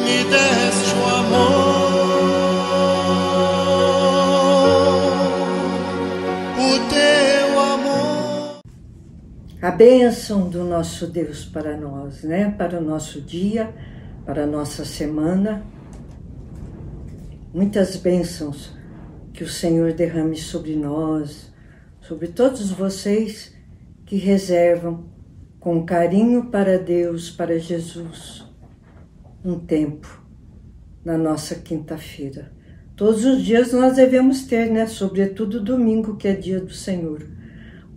me deste o amor, o teu amor. A bênção do nosso Deus para nós, né? Para o nosso dia, para a nossa semana. Muitas bênçãos que o Senhor derrame sobre nós, sobre todos vocês que reservam com carinho para Deus, para Jesus, um tempo na nossa quinta-feira. Todos os dias nós devemos ter, né? Sobretudo domingo, que é dia do Senhor.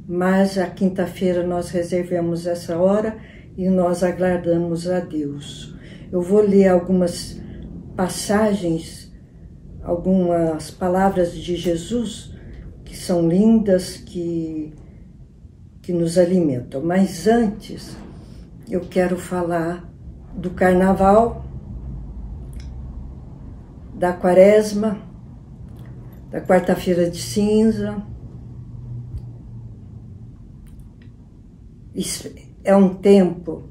Mas a quinta-feira nós reservamos essa hora e nós aguardamos a Deus. Eu vou ler algumas passagens, algumas palavras de Jesus que são lindas, que nos alimentam. Mas antes, eu quero falar do Carnaval, da Quaresma, da Quarta-feira de Cinza. É um tempo,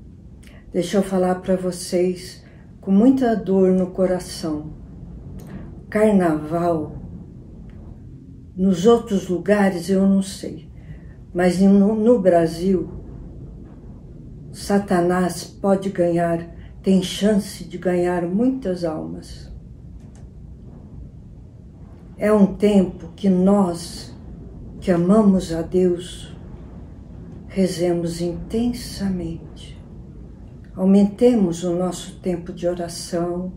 deixa eu falar para vocês, com muita dor no coração. Carnaval, nos outros lugares eu não sei, mas no Brasil, Satanás pode ganhar, tem chance de ganhar muitas almas. É um tempo que nós, que amamos a Deus, rezemos intensamente. Aumentemos o nosso tempo de oração,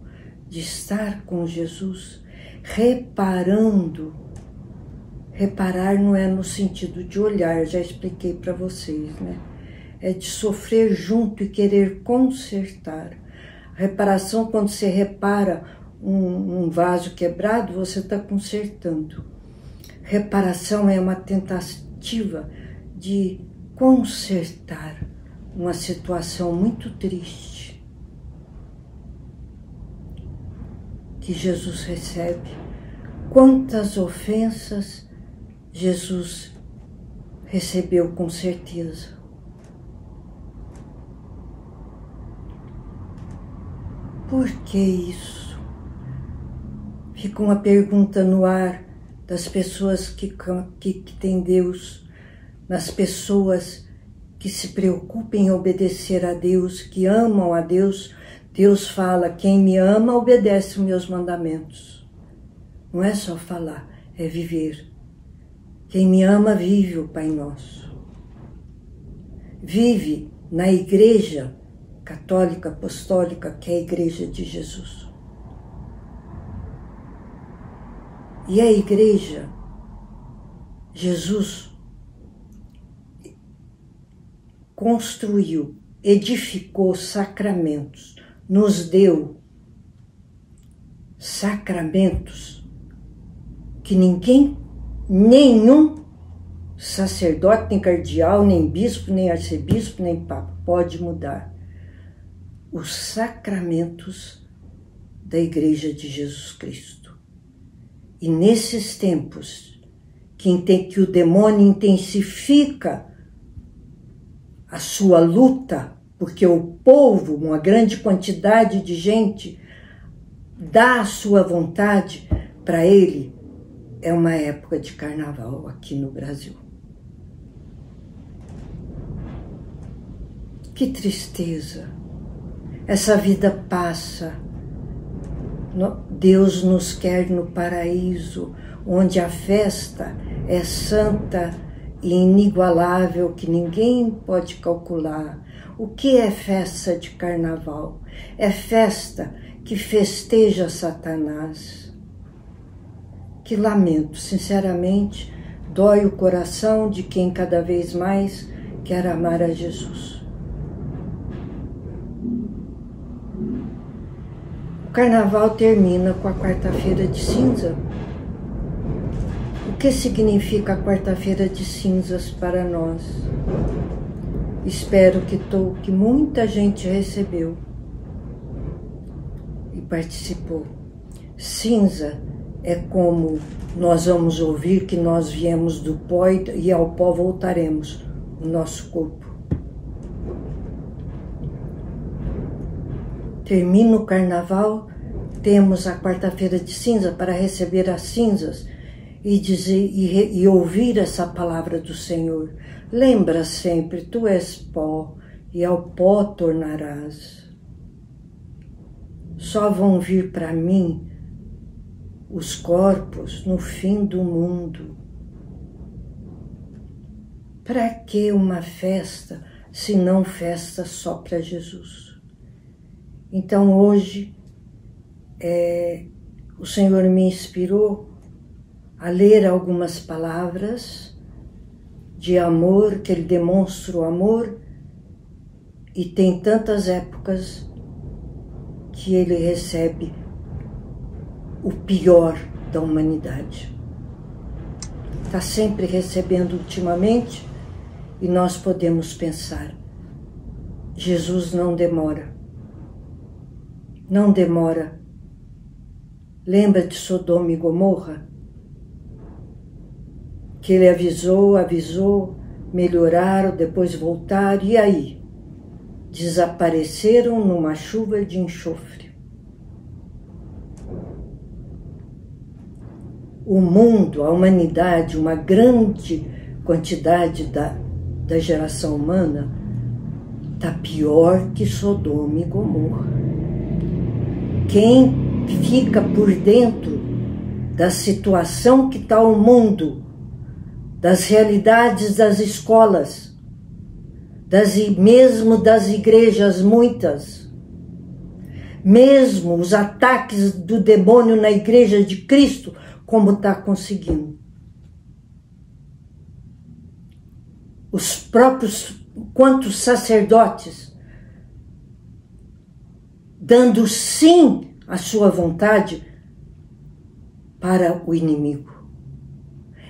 de estar com Jesus, reparando. Reparar não é no sentido de olhar, já expliquei para vocês, né? É de sofrer junto e querer consertar. A reparação, quando você repara um vaso quebrado, você está consertando. Reparação é uma tentativa de consertar uma situação muito triste que Jesus recebe. Quantas ofensas Jesus recebeu com certeza. Por que isso? Fica uma pergunta no ar das pessoas que têm Deus, nas pessoas que se preocupam em obedecer a Deus, que amam a Deus. Deus fala, quem me ama obedece os meus mandamentos. Não é só falar, é viver. Quem me ama vive o Pai Nosso. Vive na Igreja Católica Apostólica, que é a Igreja de Jesus. E a Igreja, Jesus construiu, edificou sacramentos, nos deu sacramentos que nenhum sacerdote, nem cardeal, nem bispo, nem arcebispo, nem papa pode mudar. Os sacramentos da Igreja de Jesus Cristo. E nesses tempos que o demônio intensifica a sua luta, porque o povo, uma grande quantidade de gente, dá a sua vontade para ele, é uma época de carnaval aqui no Brasil. Que tristeza! Essa vida passa. Deus nos quer no paraíso, onde a festa é santa e inigualável, que ninguém pode calcular. O que é festa de carnaval? É festa que festeja Satanás. Que lamento, sinceramente, dói o coração de quem cada vez mais quer amar a Jesus. O carnaval termina com a Quarta-feira de Cinza. O que significa a Quarta-feira de Cinzas para nós? Espero que muita gente recebeu e participou. Cinza é como nós vamos ouvir que nós viemos do pó e ao pó voltaremos, o nosso corpo. Termina o carnaval, temos a quarta-feira de cinza para receber as cinzas e dizer e ouvir essa palavra do Senhor. Lembra sempre, tu és pó e ao pó tornarás. Só vão vir para mim os corpos no fim do mundo. Para que uma festa, se não festa só para Jesus? Então hoje o Senhor me inspirou a ler algumas palavras de amor, que Ele demonstra o amor, e tem tantas épocas que Ele recebe o pior da humanidade. Está sempre recebendo ultimamente, e nós podemos pensar, Jesus não demora. Não demora. Lembra de Sodoma e Gomorra? Que Ele avisou, melhoraram, depois voltaram, e aí? Desapareceram numa chuva de enxofre. O mundo, a humanidade, uma grande quantidade da geração humana, está pior que Sodoma e Gomorra. Quem fica por dentro da situação que está o mundo, das realidades das escolas, mesmo das igrejas, muitas, mesmo os ataques do demônio na igreja de Cristo, como está conseguindo. Os próprios, quantos sacerdotes, dando sim à sua vontade para o inimigo.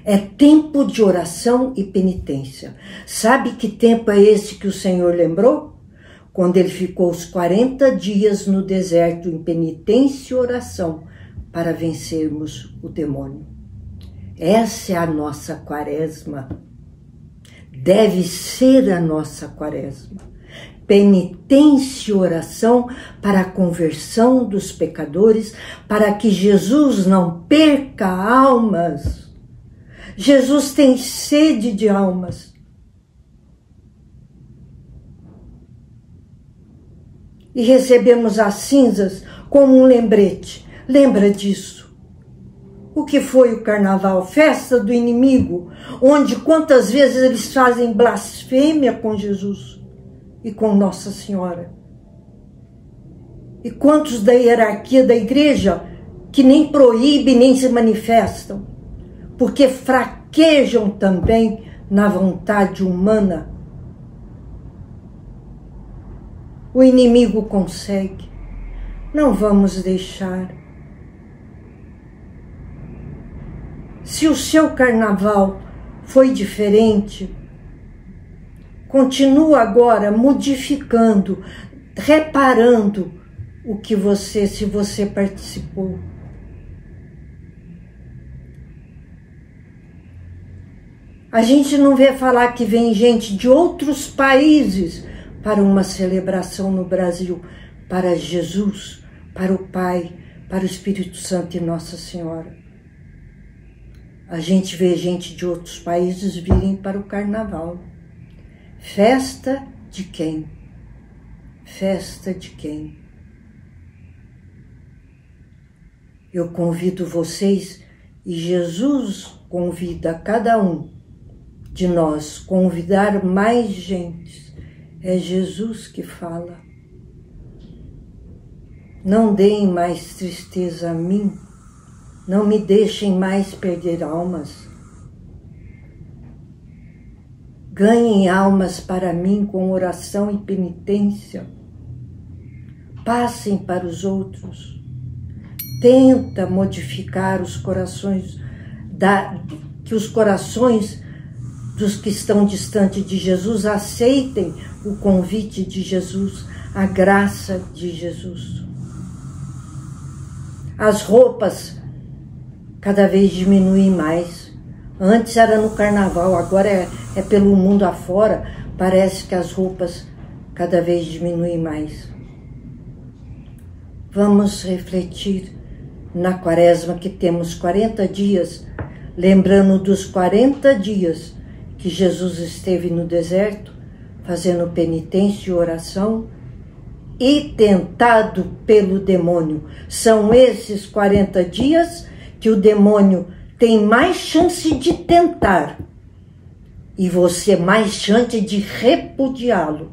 É tempo de oração e penitência. Sabe que tempo é esse que o Senhor lembrou? Quando Ele ficou os 40 dias no deserto em penitência e oração para vencermos o demônio. Essa é a nossa quaresma. Deve ser a nossa quaresma. Penitência e oração para a conversão dos pecadores, para que Jesus não perca almas. Jesus tem sede de almas. E recebemos as cinzas como um lembrete. Lembra disso? O que foi o carnaval? Festa do inimigo, onde quantas vezes eles fazem blasfêmia com Jesus e com Nossa Senhora. E quantos da hierarquia da igreja que nem proíbem, nem se manifestam, porque fraquejam também na vontade humana. O inimigo consegue. Não vamos deixar. Se o seu carnaval foi diferente, continua agora modificando, reparando o que se você participou. A gente não vê falar que vem gente de outros países para uma celebração no Brasil, para Jesus, para o Pai, para o Espírito Santo e Nossa Senhora. A gente vê gente de outros países virem para o carnaval. Festa de quem? Festa de quem? Eu convido vocês, e Jesus convida cada um de nós, convidar mais gente. É Jesus que fala. Não deem mais tristeza a mim, não me deixem mais perder almas. Ganhem almas para mim com oração e penitência. Passem para os outros. Tenta modificar os corações, que os corações dos que estão distantes de Jesus aceitem o convite de Jesus, a graça de Jesus. As roupas cada vez diminuem mais. Antes era no carnaval, agora é pelo mundo afora. Parece que as roupas cada vez diminuem mais. vamos refletir na quaresma que temos 40 dias, lembrando dos 40 dias que Jesus esteve no deserto, fazendo penitência e oração, e tentado pelo demônio. São esses 40 dias que o demônio tem mais chance de tentar e você mais chance de repudiá-lo.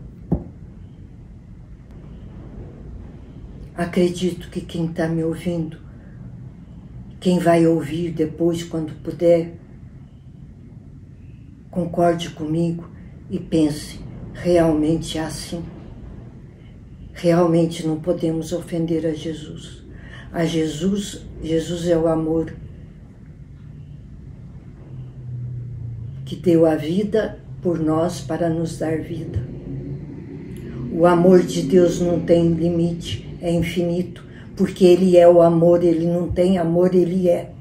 Acredito que quem está me ouvindo, quem vai ouvir depois, quando puder, concorde comigo e pense, realmente é assim. Realmente não podemos ofender a Jesus. Jesus é o amor que deu a vida por nós para nos dar vida. O amor de Deus não tem limite, é infinito, porque Ele é o amor, Ele não tem amor, Ele é.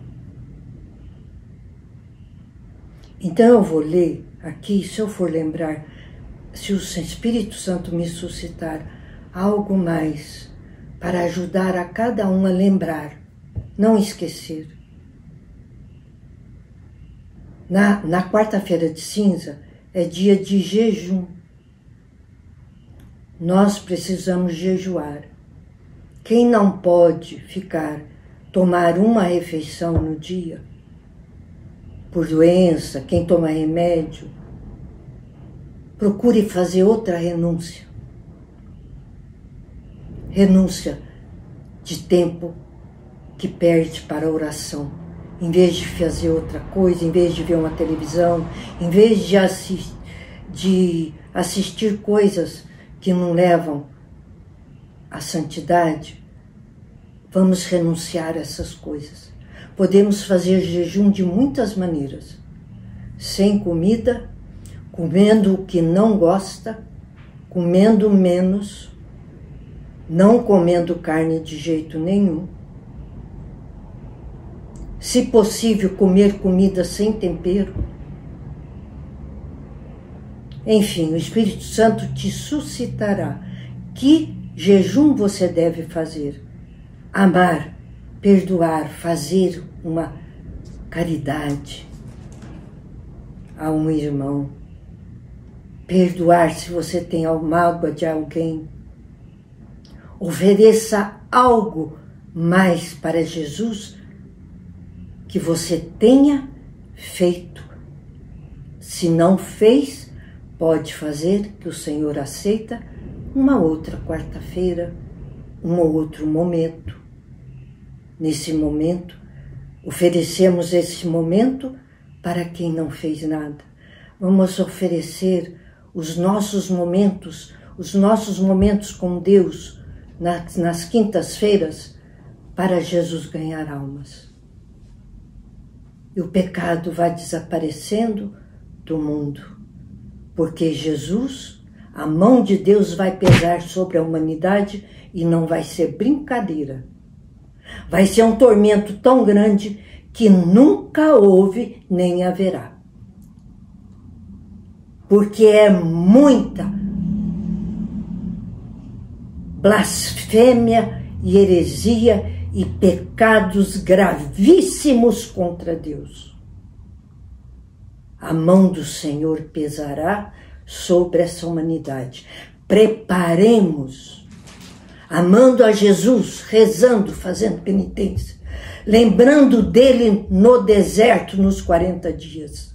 Então eu vou ler aqui, se eu for lembrar, se o Espírito Santo me suscitar algo mais para ajudar a cada um a lembrar, não esquecer. Na quarta-feira de cinza é dia de jejum. Nós precisamos jejuar. Quem não pode tomar uma refeição no dia, por doença, quem toma remédio, procure fazer outra renúncia. Renúncia de tempo que perde para a oração. Em vez de fazer outra coisa, em vez de ver uma televisão, em vez de assistir coisas que não levam à santidade, vamos renunciar a essas coisas. Podemos fazer jejum de muitas maneiras. Sem comida, comendo o que não gosta, comendo menos, não comendo carne de jeito nenhum. Se possível, comer comida sem tempero. Enfim, o Espírito Santo te suscitará. Que jejum você deve fazer? Amar, perdoar, fazer uma caridade a um irmão. Perdoar se você tem a mágoa de alguém. Ofereça algo mais para Jesus que você tenha feito. Se não fez, pode fazer, que o Senhor aceita uma outra quarta-feira, um outro momento. Nesse momento, oferecemos esse momento para quem não fez nada. Vamos oferecer os nossos momentos com Deus, nas quintas-feiras, para Jesus ganhar almas. E o pecado vai desaparecendo do mundo, porque Jesus, a mão de Deus vai pesar sobre a humanidade e não vai ser brincadeira. Vai ser um tormento tão grande que nunca houve nem haverá. Porque é muita blasfêmia e heresia e pecados gravíssimos contra Deus. A mão do Senhor pesará sobre essa humanidade. Preparemos, amando a Jesus, rezando, fazendo penitência, lembrando dele no deserto nos 40 dias.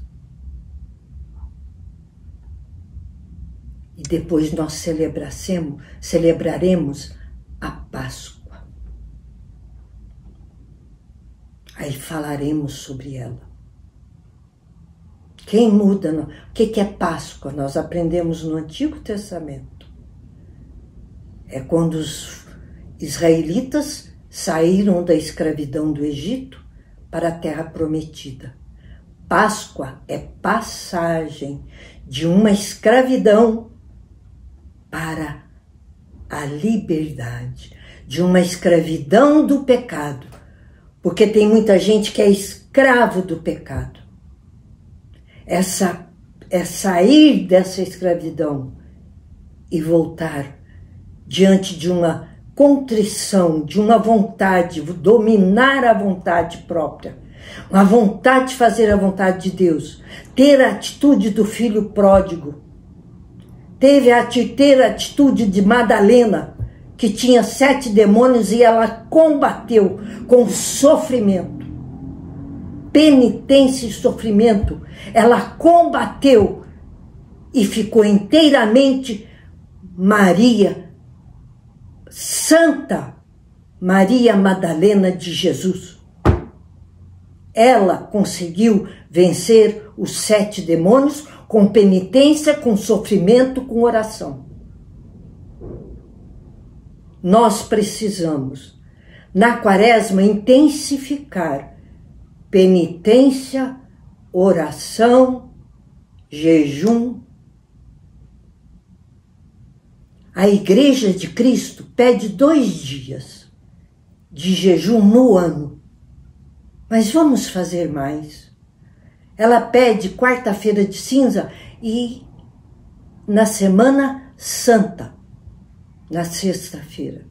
E depois nós celebraremos a Páscoa. Aí falaremos sobre ela. Quem muda? O que é Páscoa? Nós aprendemos no Antigo Testamento. É quando os israelitas saíram da escravidão do Egito para a terra prometida. Páscoa é passagem de uma escravidão para a liberdade, de uma escravidão do pecado, porque tem muita gente que é escravo do pecado. É sair dessa escravidão e voltar diante de uma contrição, de uma vontade, dominar a vontade própria, uma vontade de fazer a vontade de Deus, ter a atitude do filho pródigo, ter a atitude de Madalena, que tinha 7 demônios e ela combateu com sofrimento, penitência e sofrimento, ela combateu e ficou inteiramente Maria, Santa Maria Madalena de Jesus. Ela conseguiu vencer os 7 demônios com penitência, com sofrimento, com oração. Nós precisamos, na quaresma, intensificar penitência, oração, jejum. A Igreja de Cristo pede 2 dias de jejum no ano, mas vamos fazer mais. Ela pede quarta-feira de cinza e na Semana Santa, na sexta-feira.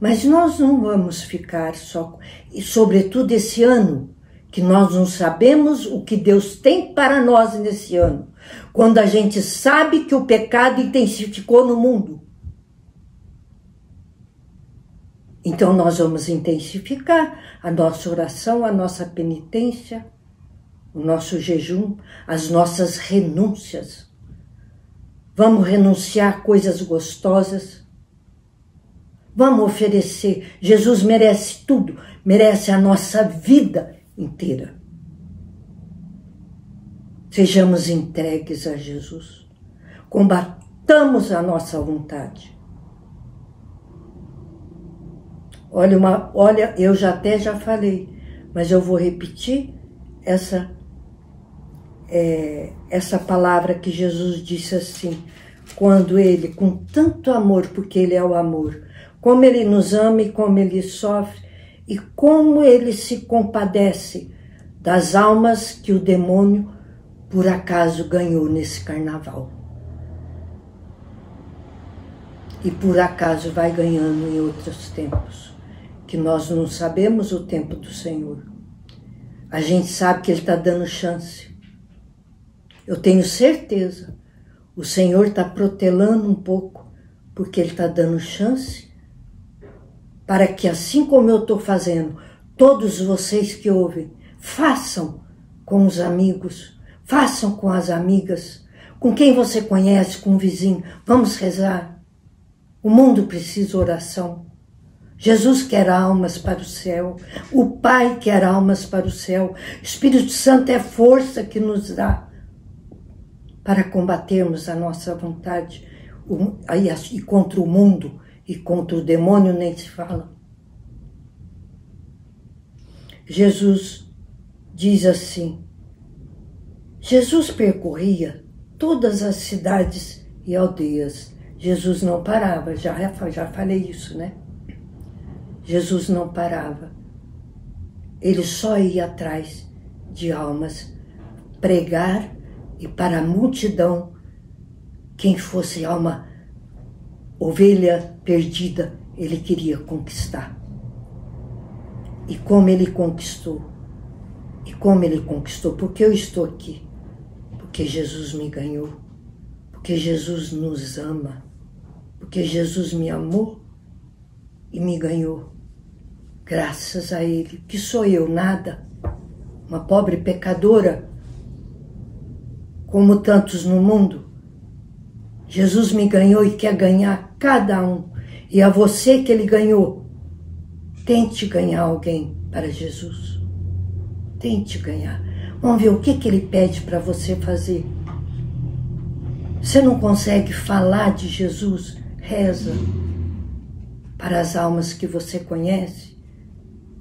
Mas nós não vamos ficar só, e sobretudo esse ano, que nós não sabemos o que Deus tem para nós nesse ano, quando a gente sabe que o pecado intensificou no mundo. Então nós vamos intensificar a nossa oração, a nossa penitência, o nosso jejum, as nossas renúncias. Vamos renunciar a coisas gostosas. Vamos oferecer. Jesus merece tudo, merece a nossa vida inteira. Sejamos entregues a Jesus. Combatamos a nossa vontade. Olha, eu já falei, mas eu vou repetir essa palavra que Jesus disse assim, quando ele, com tanto amor, porque ele é o amor, como ele nos ama e como ele sofre, e como ele se compadece das almas que o demônio, por acaso, ganhou nesse carnaval. E por acaso vai ganhando em outros tempos, que nós não sabemos o tempo do Senhor. A gente sabe que ele está dando chance. Eu tenho certeza, o Senhor está protelando um pouco, porque ele está dando chance, para que assim como eu estou fazendo, todos vocês que ouvem, façam com os amigos, façam com as amigas, com quem você conhece, com o vizinho. Vamos rezar. O mundo precisa de oração. Jesus quer almas para o céu. O Pai quer almas para o céu. O Espírito Santo é a força que nos dá para combatermos a nossa vontade e contra o mundo e contra o demônio nem se fala. Jesus diz assim, Jesus percorria todas as cidades e aldeias. Jesus não parava, já falei isso, né? Jesus não parava. Ele só ia atrás de almas, pregar, e para a multidão, quem fosse alma, ovelha perdida, ele queria conquistar. E como ele conquistou? E como ele conquistou? Porque eu estou aqui. Porque Jesus me ganhou. Porque Jesus nos ama. Porque Jesus me amou e me ganhou. Graças a ele. Que sou eu? Nada. Uma pobre pecadora, como tantos no mundo. Jesus me ganhou e quer ganhar cada um. E a você que ele ganhou, tente ganhar alguém para Jesus. Tente ganhar. Vamos ver o que ele pede para você fazer. Você não consegue falar de Jesus? Reza para as almas que você conhece,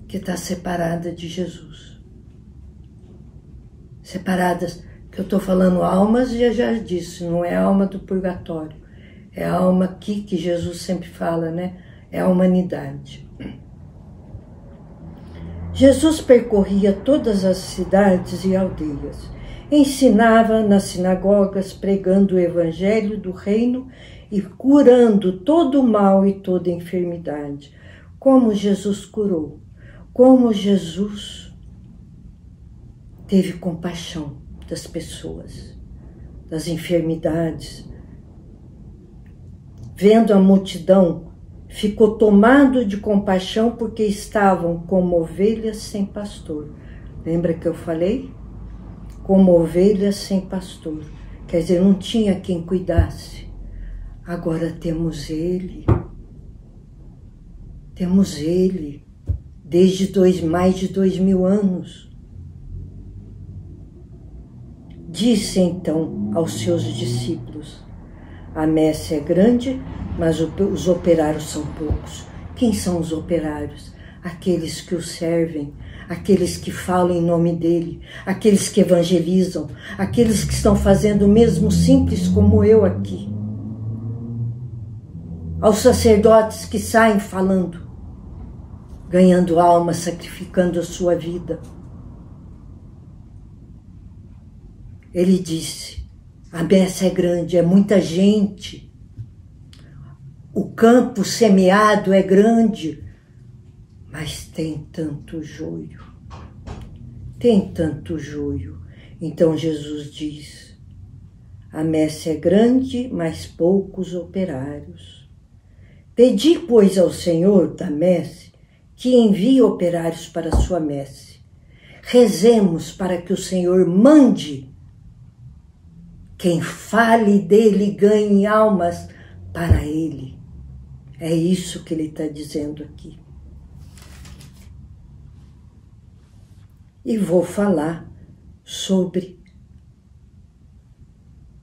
que está separada de Jesus. Separadas, que eu estou falando almas, já disse, não é a alma do purgatório. É a alma aqui que Jesus sempre fala, né? É a humanidade. Jesus percorria todas as cidades e aldeias, ensinava nas sinagogas, pregando o evangelho do reino e curando todo o mal e toda enfermidade. Como Jesus curou, como Jesus teve compaixão das pessoas, das enfermidades. Vendo a multidão, ficou tomado de compaixão porque estavam como ovelhas sem pastor. Lembra que eu falei? Como ovelhas sem pastor. Quer dizer, não tinha quem cuidasse. Agora temos Ele. Temos Ele. Desde mais de 2000 anos. Disse então aos seus discípulos: a messe é grande, mas os operários são poucos. Quem são os operários? Aqueles que o servem, aqueles que falam em nome dele, aqueles que evangelizam, aqueles que estão fazendo o mesmo simples como eu aqui. Aos sacerdotes que saem falando, ganhando alma, sacrificando a sua vida. Ele disse: a messe é grande, é muita gente. O campo semeado é grande, mas tem tanto joio. Tem tanto joio. Então Jesus diz: a messe é grande, mas poucos operários. Pedi, pois, ao Senhor da messe que envie operários para a sua messe. Rezemos para que o Senhor mande quem fale dele ganhe almas para ele. É isso que ele está dizendo aqui. E vou falar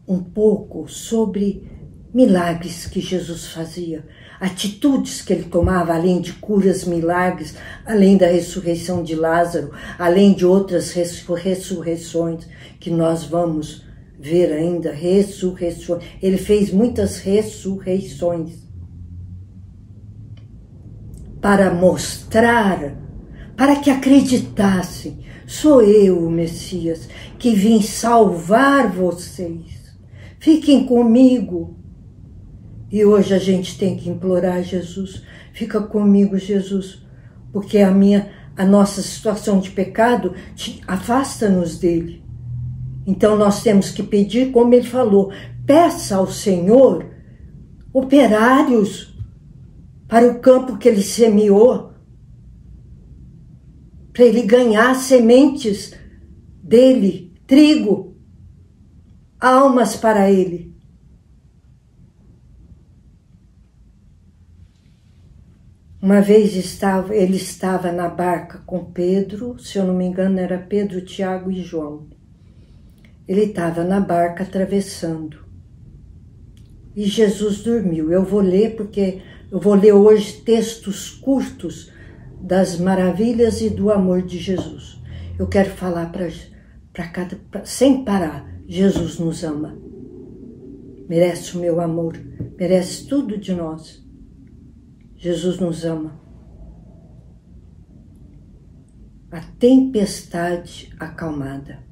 um pouco sobre milagres que Jesus fazia, atitudes que ele tomava, além de curas, milagres, além da ressurreição de Lázaro, além de outras ressurreições que nós vamos ver ainda, ressurreições. Ele fez muitas ressurreições para mostrar, para que acreditassem: sou eu, o Messias, que vim salvar vocês. Fiquem comigo. E hoje a gente tem que implorar a Jesus: fica comigo, Jesus, porque a nossa situação de pecado afasta-nos dele. Então nós temos que pedir, como ele falou, peça ao Senhor operários para o campo que ele semeou, para ele ganhar sementes dele, trigo, almas para ele. Uma vez ele estava na barca com Pedro, se eu não me engano era Pedro, Tiago e João. Ele estava na barca atravessando. E Jesus dormiu. Eu vou ler porque eu vou ler hoje textos curtos das maravilhas e do amor de Jesus. Eu quero falar sem parar. Jesus nos ama. Merece o meu amor. Merece tudo de nós. Jesus nos ama. A tempestade acalmada.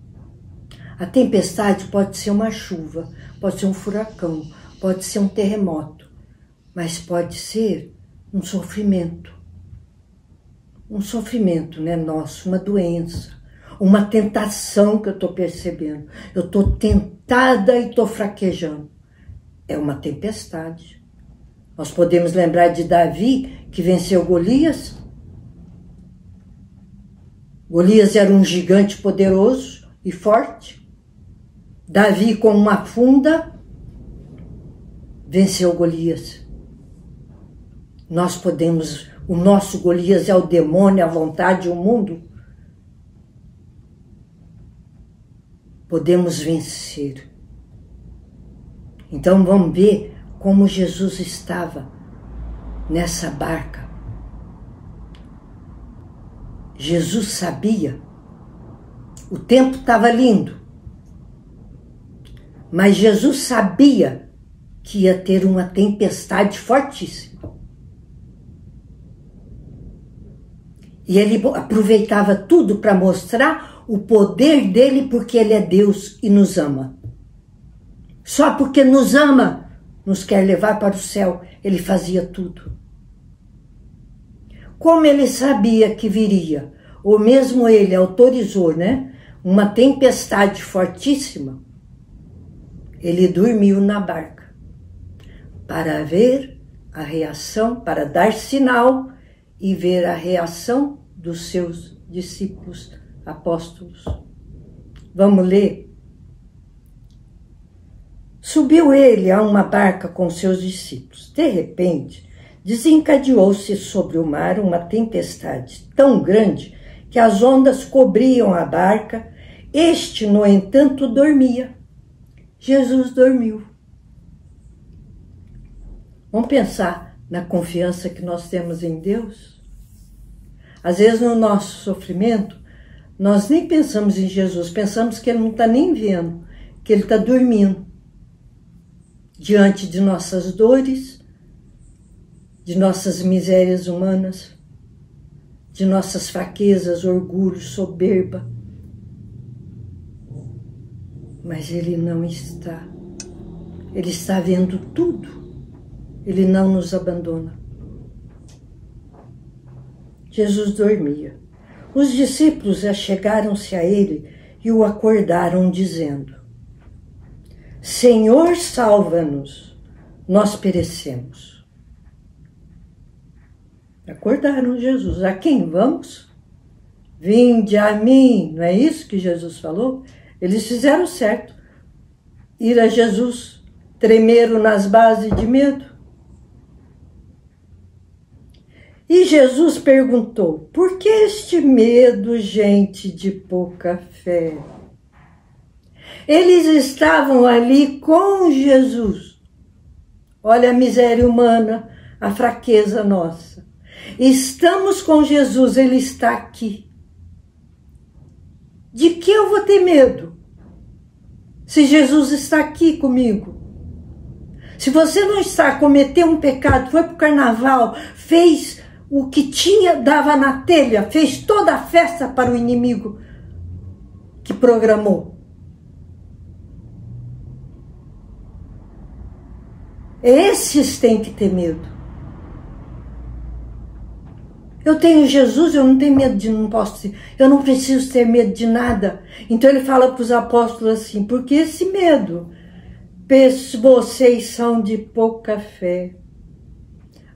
A tempestade pode ser uma chuva, pode ser um furacão, pode ser um terremoto, mas pode ser um sofrimento. Um sofrimento, né, nosso, uma doença, uma tentação que eu estou percebendo. Eu estou tentada e estou fraquejando. É uma tempestade. Nós podemos lembrar de Davi, que venceu Golias. Golias era um gigante poderoso e forte. Davi, com uma funda, venceu Golias. Nós podemos, o nosso Golias é o demônio, a vontade, o mundo. Podemos vencer. Então vamos ver como Jesus estava nessa barca. Jesus sabia, o tempo estava lindo, mas Jesus sabia que ia ter uma tempestade fortíssima. E ele aproveitava tudo para mostrar o poder dele, porque ele é Deus e nos ama. Só porque nos ama, nos quer levar para o céu, ele fazia tudo. Como ele sabia que viria, ou mesmo ele autorizou, né, uma tempestade fortíssima, ele dormiu na barca para ver a reação, para dar sinal e ver a reação dos seus discípulos apóstolos. Vamos ler? Subiu ele a uma barca com seus discípulos. De repente, desencadeou-se sobre o mar uma tempestade tão grande que as ondas cobriam a barca. Este, no entanto, dormia. Jesus dormiu. Vamos pensar na confiança que nós temos em Deus? Às vezes, no nosso sofrimento, nós nem pensamos em Jesus, pensamos que Ele não está nem vendo, que Ele está dormindo. Diante de nossas dores, de nossas misérias humanas, de nossas fraquezas, orgulho, soberba. Mas Ele não está. Ele está vendo tudo. Ele não nos abandona. Jesus dormia. Os discípulos achegaram-se a Ele e o acordaram, dizendo: Senhor, salva-nos, nós perecemos. Acordaram Jesus. A quem vamos? Vinde a mim. Não é isso que Jesus falou? Eles fizeram certo. Ir a Jesus, tremeram nas bases de medo. E Jesus perguntou: por que este medo, gente de pouca fé? Eles estavam ali com Jesus. Olha a miséria humana, a fraqueza nossa. Estamos com Jesus, Ele está aqui. De que eu vou ter medo? Se Jesus está aqui comigo. Se você não está, cometeu um pecado, foi para o carnaval, fez o que tinha, dava na telha, fez toda a festa para o inimigo que programou. Esses têm que ter medo. Eu tenho Jesus, eu não tenho medo de, não posso, eu não preciso ter medo de nada. Então ele fala para os apóstolos assim: porque esse medo? Vocês são de pouca fé.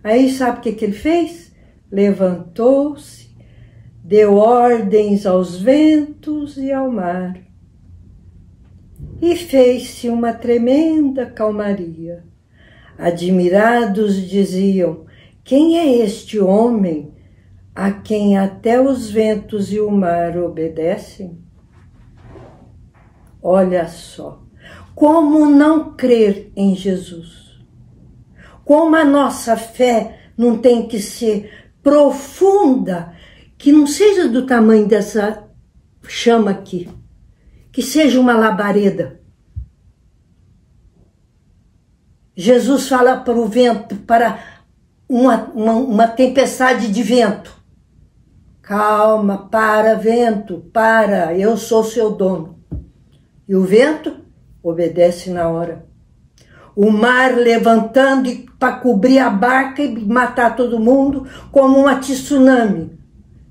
Aí sabe o que ele fez? Levantou-se, deu ordens aos ventos e ao mar. E fez-se uma tremenda calmaria. Admirados diziam: quem é este homem a quem até os ventos e o mar obedecem? Olha só, como não crer em Jesus? Como a nossa fé não tem que ser profunda, que não seja do tamanho dessa chama aqui, que seja uma labareda. Jesus fala para o vento, para uma tempestade de vento: calma, para, vento, para, eu sou seu dono. E o vento obedece na hora. O mar levantando para cobrir a barca e matar todo mundo, como um tsunami.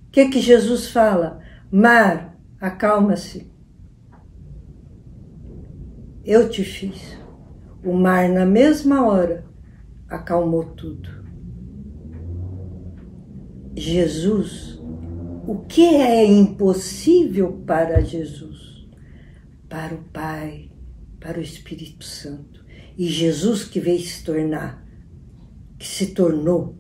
O que Jesus fala? Mar, acalma-se. Eu te fiz. O mar, na mesma hora, acalmou tudo. Jesus, o que é impossível para Jesus? Para o Pai, para o Espírito Santo. E Jesus que veio se tornar, que se tornou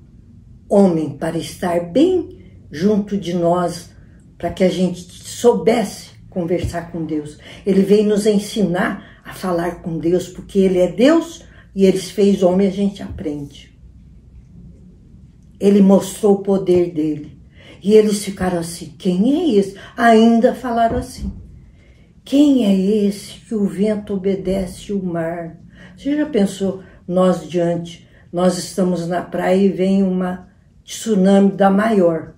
homem para estar bem junto de nós, para que a gente soubesse conversar com Deus. Ele veio nos ensinar a falar com Deus, porque Ele é Deus e Ele se fez homem e a gente aprende. Ele mostrou o poder dele. E eles ficaram assim: quem é esse? Ainda falaram assim: quem é esse que o vento obedece o mar? Você já pensou, nós estamos na praia e vem uma tsunami da maior.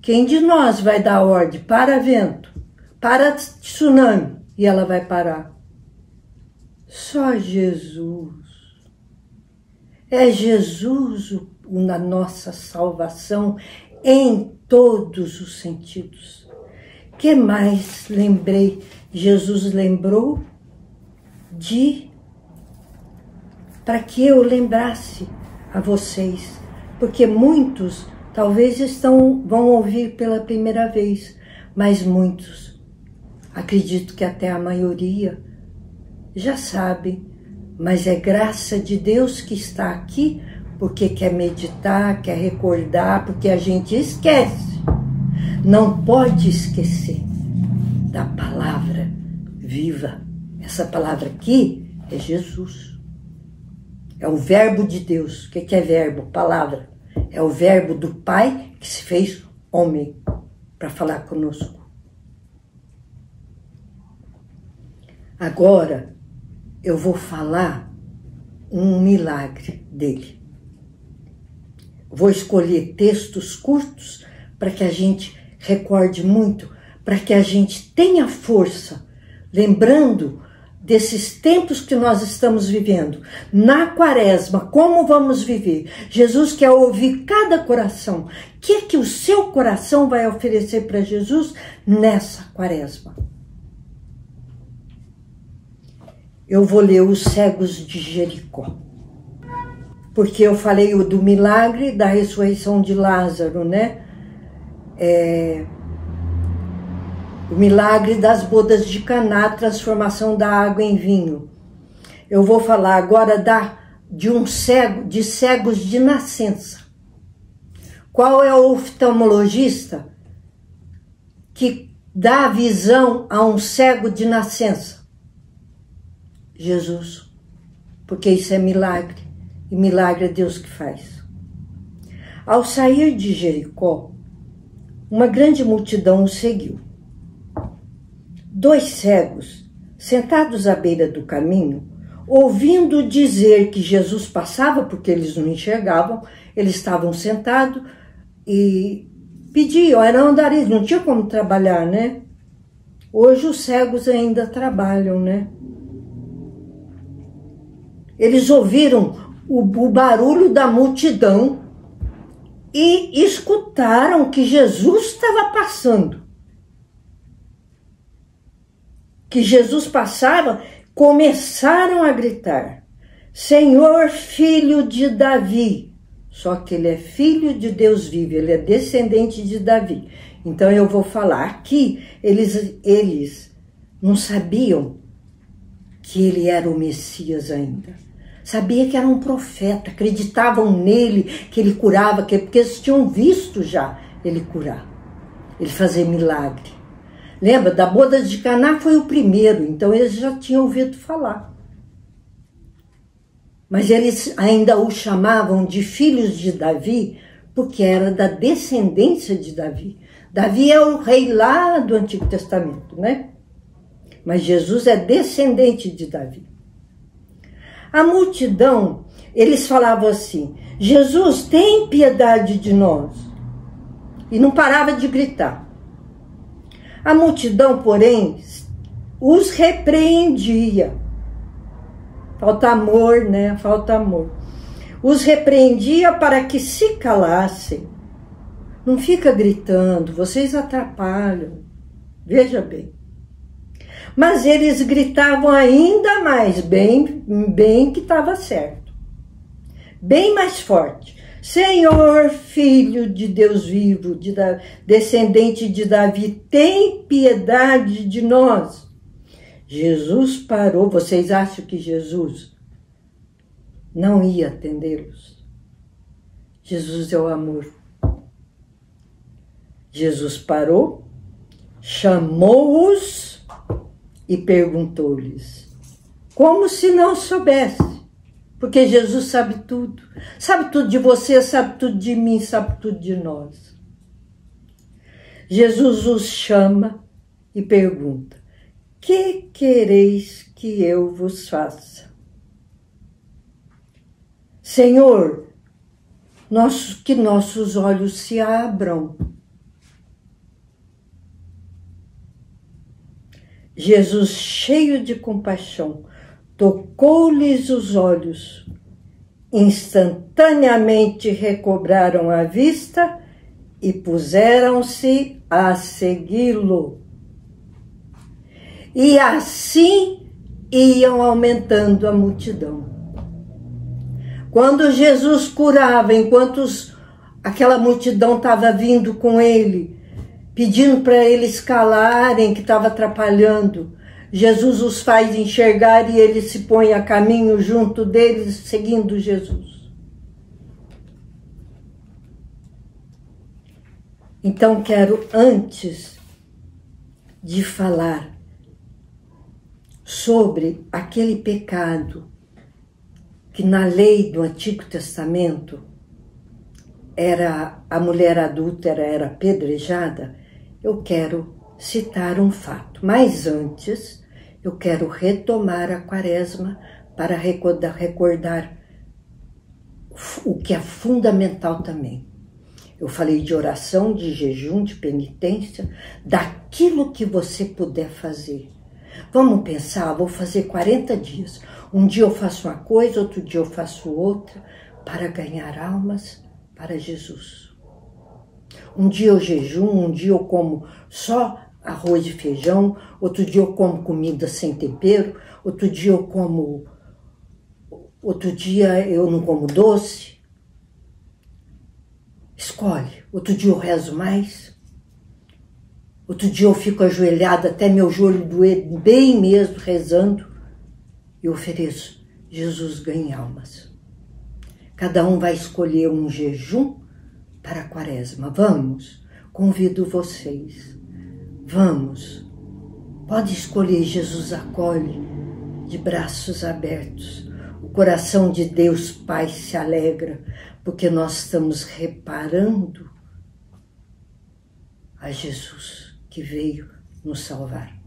Quem de nós vai dar ordem? Para, vento, para, tsunami, e ela vai parar? Só Jesus. É Jesus a nossa salvação em todos os sentidos. Que mais lembrei? Jesus lembrou para que eu lembrasse a vocês, porque muitos talvez vão ouvir pela primeira vez, mas muitos, acredito que até a maioria, já sabem, mas é graça de Deus que está aqui, porque quer meditar, quer recordar, porque a gente esquece. Não pode esquecer da palavra viva. Essa palavra aqui é Jesus. É o verbo de Deus. O que é verbo? Palavra. É o verbo do Pai que se fez homem para falar conosco. Agora eu vou falar um milagre dele. Vou escolher textos curtos para que a gente recorde muito, para que a gente tenha força, lembrando desses tempos que nós estamos vivendo. Na quaresma, como vamos viver? Jesus quer ouvir cada coração. O que é que o seu coração vai oferecer para Jesus nessa quaresma? Eu vou ler os cegos de Jericó. Porque eu falei do milagre da ressurreição de Lázaro, né? O milagre das bodas de Caná, a transformação da água em vinho. Eu vou falar agora de cegos de nascença. Qual é o oftalmologista que dá visão a um cego de nascença? Jesus. Porque isso é milagre. E milagre é Deus que faz. Ao sair de Jericó, uma grande multidão o seguiu. 2 cegos, sentados à beira do caminho, ouvindo dizer que Jesus passava, porque eles não enxergavam, eles estavam sentados e pediam, eram andarilhos, não tinha como trabalhar, né? Hoje os cegos ainda trabalham, né? Eles ouviram o barulho da multidão e escutaram que Jesus estava passando. Que Jesus passava, começaram a gritar: Senhor, filho de Davi. Só que ele é filho de Deus vivo, ele é descendente de Davi. Então eu vou falar aqui, eles não sabiam que ele era o Messias ainda. Sabia que era um profeta, acreditavam nele, que ele curava, porque eles tinham visto já ele curar, ele fazer milagre. Lembra, da boda de Caná foi o primeiro, então eles já tinham ouvido falar. Mas eles ainda o chamavam de filhos de Davi, porque era da descendência de Davi. Davi é o rei lá do Antigo Testamento, né? Mas Jesus é descendente de Davi. A multidão, eles falavam assim: Jesus, tem piedade de nós. E não parava de gritar. A multidão, porém, os repreendia. Falta amor, né? Falta amor. Os repreendia para que se calassem. Não fica gritando, vocês atrapalham. Veja bem. Mas eles gritavam ainda mais, bem que estava certo. Bem mais forte. Senhor, filho de Deus vivo, descendente de Davi, tem piedade de nós. Jesus parou. Vocês acham que Jesus não ia atendê-los? Jesus é o amor. Jesus parou, chamou-os e perguntou-lhes, como se não soubesse, porque Jesus sabe tudo de você, sabe tudo de mim, sabe tudo de nós. Jesus os chama e pergunta, que quereis que eu vos faça? Senhor, que nossos olhos se abram. Jesus, cheio de compaixão, tocou-lhes os olhos instantaneamente recobraram a vista e puseram-se a segui-lo. E assim iam aumentando a multidão. Quando Jesus curava, enquanto aquela multidão estava vindo com ele, pedindo para eles calarem, que estava atrapalhando, Jesus os faz enxergar e ele se põe a caminho junto deles, seguindo Jesus. Então quero, antes de falar sobre aquele pecado que na lei do Antigo Testamento a mulher adúltera era apedrejada, eu quero citar um fato. Mas antes, eu quero retomar a Quaresma para recordar o que é fundamental também. Eu falei de oração, de jejum, de penitência, daquilo que você puder fazer. Vamos pensar, vou fazer 40 dias. Um dia eu faço uma coisa, outro dia eu faço outra, para ganhar almas para Jesus. Um dia eu jejum, um dia eu como só arroz e feijão, outro dia eu como comida sem tempero, outro dia eu não como doce. Escolhe. Outro dia eu rezo mais. Outro dia eu fico ajoelhada até meu joelho doer bem mesmo, rezando. E ofereço. Jesus ganha almas. Cada um vai escolher um jejum para a Quaresma. Vamos. Convido vocês. Vamos. Pode escolher. Jesus acolhe de braços abertos. O coração de Deus Pai se alegra, porque nós estamos reparando a Jesus que veio nos salvar.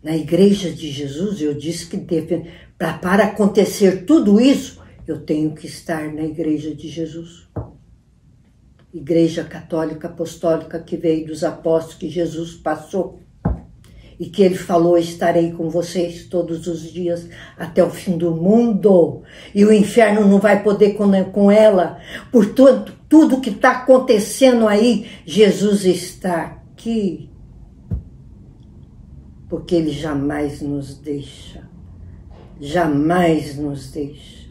Na igreja de Jesus, eu disse que para acontecer tudo isso, eu tenho que estar na igreja de Jesus. Igreja católica apostólica que veio dos apóstolos, que Jesus passou e que ele falou: estarei com vocês todos os dias até o fim do mundo. E o inferno não vai poder com ela. Portanto, tudo que está acontecendo aí, Jesus está aqui. Porque ele jamais nos deixa. Jamais nos deixa.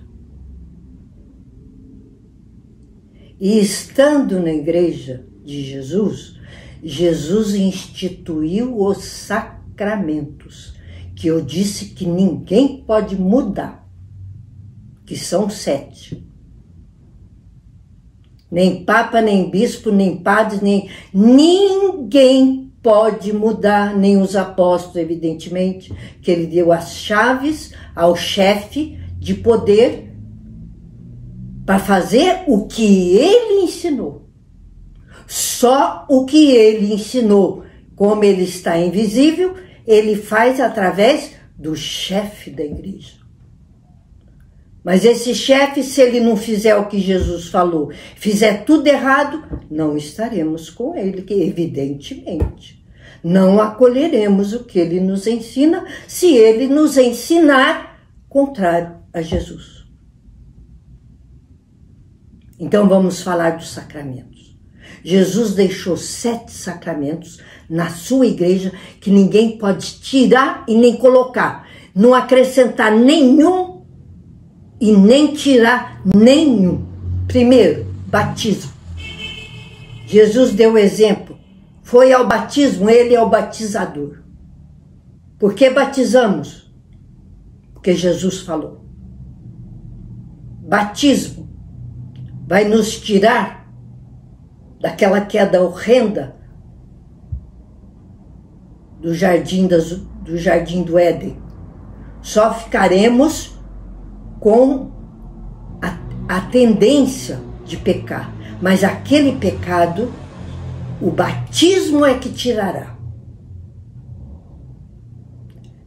E estando na igreja de Jesus, Jesus instituiu os sacramentos, que eu disse que ninguém pode mudar, que são 7. Nem papa, nem bispo, nem padre, ninguém pode mudar, nem os apóstolos, evidentemente, que ele deu as chaves ao chefe de poder para fazer o que ele ensinou. Só o que ele ensinou, como ele está invisível, ele faz através do chefe da igreja. Mas esse chefe, se ele não fizer o que Jesus falou, fizer tudo errado, não estaremos com ele, que evidentemente. Não acolheremos o que ele nos ensina, se ele nos ensinar contrário a Jesus. Então vamos falar dos sacramentos. Jesus deixou 7 sacramentos na sua igreja que ninguém pode tirar e nem colocar. Não acrescentar nenhum e nem tirar nenhum. Primeiro, batismo. Jesus deu exemplo. Foi ao batismo, ele é o batizador. Por que batizamos? Porque Jesus falou. Batismo vai nos tirar daquela queda horrenda do jardim do Éden. Só ficaremos com a tendência de pecar. Mas aquele pecado, o batismo é que tirará.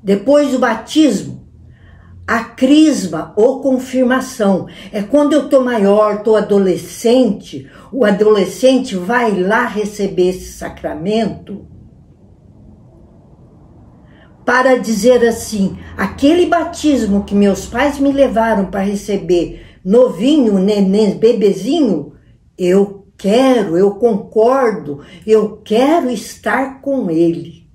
Depois do batismo, a crisma ou confirmação. É quando eu estou maior, estou adolescente, o adolescente vai lá receber esse sacramento para dizer assim, aquele batismo que meus pais me levaram para receber, novinho, neném, bebezinho, eu quero, eu concordo, eu quero estar com ele.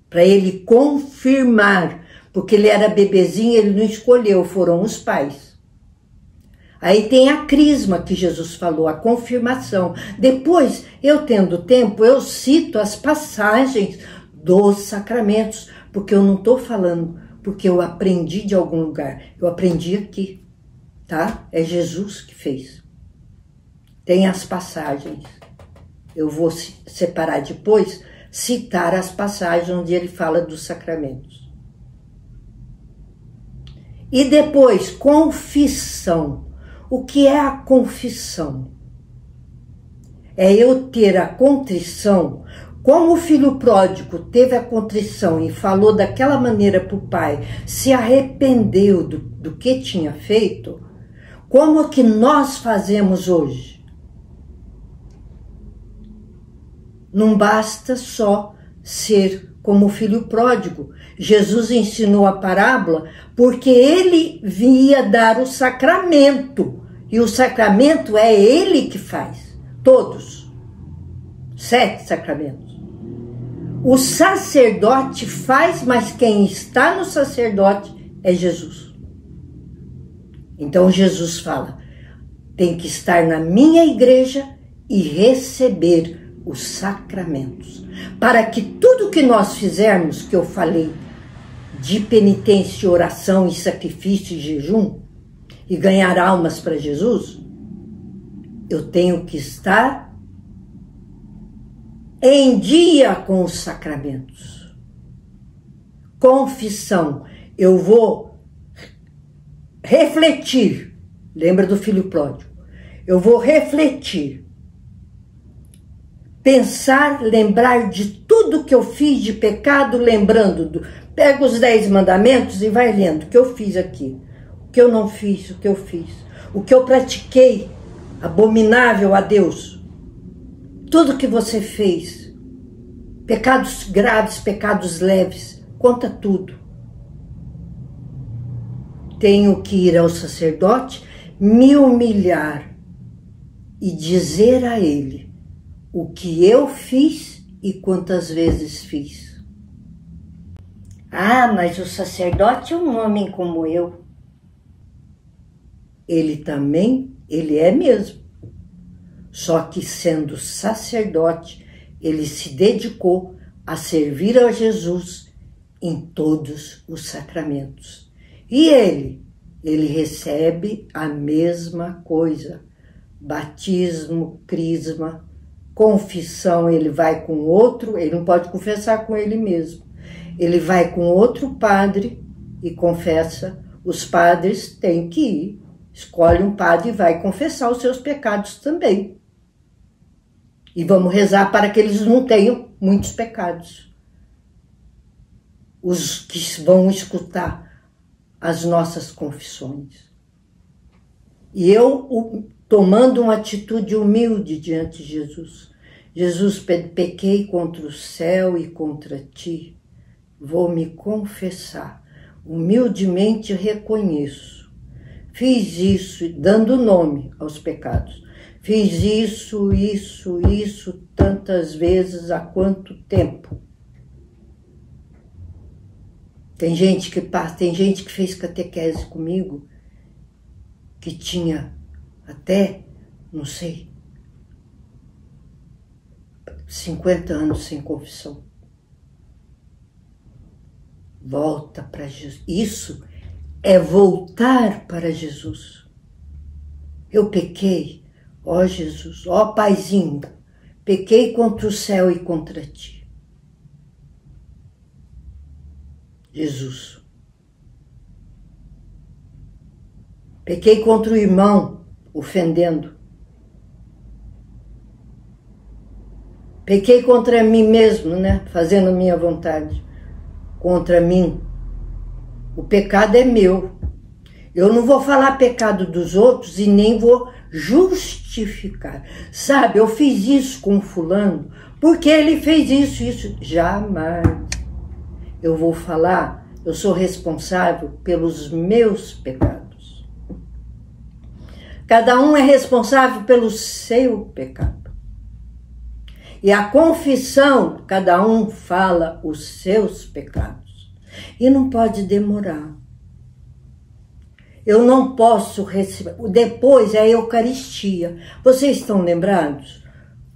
Para ele confirmar, porque ele era bebezinho, ele não escolheu, foram os pais. Aí tem a crisma que Jesus falou, a confirmação. Depois, eu tendo tempo, eu cito as passagens dos sacramentos, porque eu não estou falando, porque eu aprendi de algum lugar. Eu aprendi aqui, tá? É Jesus que fez. Tem as passagens. Eu vou separar depois, citar as passagens onde ele fala dos sacramentos. E depois, confissão. O que é a confissão? É eu ter a contrição, como o filho pródigo teve a contrição e falou daquela maneira para o pai, se arrependeu do que tinha feito, como é que nós fazemos hoje? Não basta só ser como o filho pródigo. Jesus ensinou a parábola porque ele vinha dar o sacramento. E o sacramento é ele que faz. Todos. 7 sacramentos. O sacerdote faz, mas quem está no sacerdote é Jesus. Então Jesus fala, tem que estar na minha igreja e receber os sacramentos. Para que tudo que nós fizermos, que eu falei, de penitência, oração e sacrifício e jejum, e ganhar almas para Jesus, eu tenho que estar em dia com os sacramentos. Confissão, eu vou refletir, lembra do filho pródigo, eu vou refletir, pensar, lembrar de tudo que eu fiz de pecado, lembrando, pega os 10 mandamentos e vai lendo o que eu fiz aqui, o que eu não fiz, o que eu fiz, o que eu pratiquei, abominável a Deus, tudo que você fez, pecados graves, pecados leves, conta tudo. Tenho que ir ao sacerdote, me humilhar e dizer a ele o que eu fiz e quantas vezes fiz. Ah, mas o sacerdote é um homem como eu. Ele também, ele é mesmo. Só que sendo sacerdote, ele se dedicou a servir a Jesus em todos os sacramentos. E ele recebe a mesma coisa. Batismo, crisma, confissão, ele vai com outro, ele não pode confessar com ele mesmo. Ele vai com outro padre e confessa. Os padres têm que ir. Escolhe um padre e vai confessar os seus pecados também. E vamos rezar para que eles não tenham muitos pecados. Os que vão escutar as nossas confissões. E eu, tomando uma atitude humilde diante de Jesus. Jesus, pequei contra o céu e contra ti. Vou me confessar. Humildemente reconheço. Fiz isso, dando nome aos pecados. Fiz isso, tantas vezes, há quanto tempo? Tem gente que fez catequese comigo, que tinha até, não sei, 50 anos sem confissão. Volta para Jesus. Isso é voltar para Jesus. Eu pequei, ó Jesus, ó Paizinho, pequei contra o céu e contra ti. Jesus. Pequei contra o irmão, ofendendo. Pequei contra mim mesmo, né? Fazendo minha vontade. Contra mim. O pecado é meu. Eu não vou falar pecado dos outros e nem vou justificar. Sabe, eu fiz isso com fulano porque ele fez isso. Jamais. eu vou falar, eu sou responsável pelos meus pecados. Cada um é responsável pelo seu pecado. E a confissão, cada um fala os seus pecados. E não pode demorar. Eu não posso receber. Depois é a Eucaristia. Vocês estão lembrados?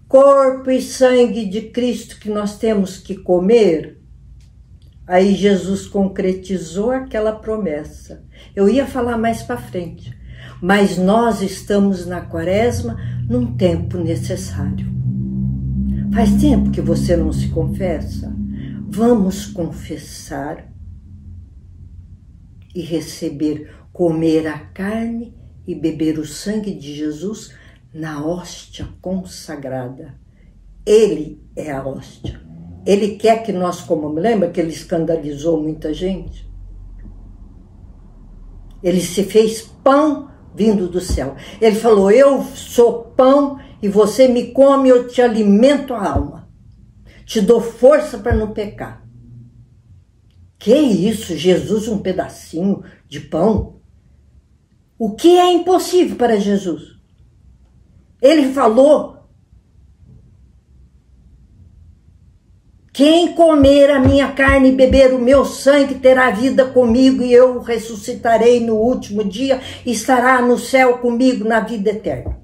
Corpo e sangue de Cristo que nós temos que comer. Aí Jesus concretizou aquela promessa. Eu ia falar mais para frente. Mas nós estamos na Quaresma num tempo necessário. Faz tempo que você não se confessa? Vamos confessar e receber, comer a carne e beber o sangue de Jesus na hóstia consagrada. Ele é a hóstia. Ele quer que nós comamos. Lembra que ele escandalizou muita gente? Ele se fez pão vindo do céu. Ele falou, eu sou pão e você me come, eu te alimento a alma. Te dou força para não pecar. Que isso, Jesus, um pedacinho de pão? O que é impossível para Jesus? Ele falou, quem comer a minha carne e beber o meu sangue terá vida comigo e eu ressuscitarei no último dia e estará no céu comigo na vida eterna.